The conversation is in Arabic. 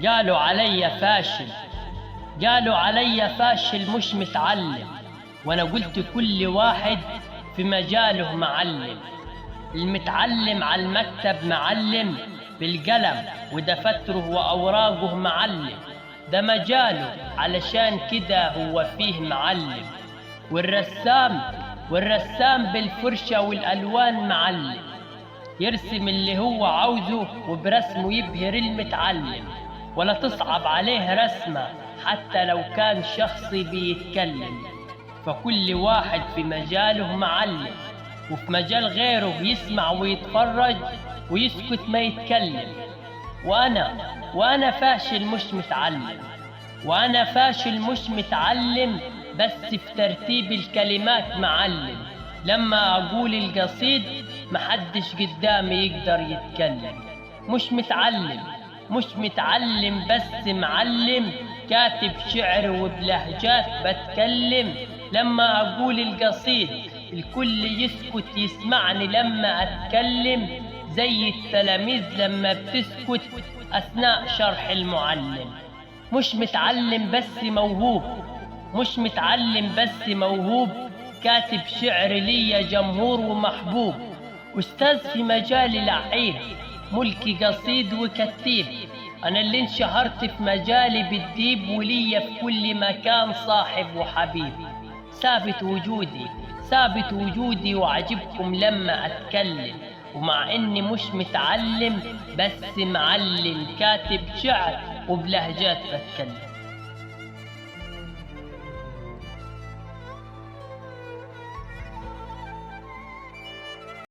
قالوا علي فاشل، قالوا علي فاشل مش متعلم، وانا قلت كل واحد في مجاله معلم. المتعلم على المكتب معلم بالقلم ودفتره واوراقه معلم، ده مجاله علشان كده هو فيه معلم. والرسام بالفرشة والالوان معلم، يرسم اللي هو عاوزه وبرسمه يبهر المتعلم، ولا تصعب عليه رسمة حتى لو كان شخص بيتكلم. فكل واحد في مجاله معلم، وفي مجال غيره يسمع ويتفرج ويسكت ما يتكلم. وأنا فاشل مش متعلم، وأنا فاشل مش متعلم، بس في ترتيب الكلمات معلم. لما أقول القصيد محدش قدامي يقدر يتكلم. مش متعلم بس معلم، كاتب شعر وبلهجات بتكلم. لما أقول القصيد الكل يسكت يسمعني لما أتكلم، زي التلاميذ لما بتسكت أثناء شرح المعلم. مش متعلم بس موهوب، مش متعلم بس موهوب، كاتب شعر ليا جمهور ومحبوب. أستاذ في مجالي لعيب، ملكي قصيد وكتيب، أنا اللي انشهرت في مجالي بالديب، وليا في كل مكان صاحب وحبيب. ثابت وجودي وعجبكم لما أتكلم، ومع إني مش متعلم بس معلم، كاتب شعر وبلهجات بتكلم.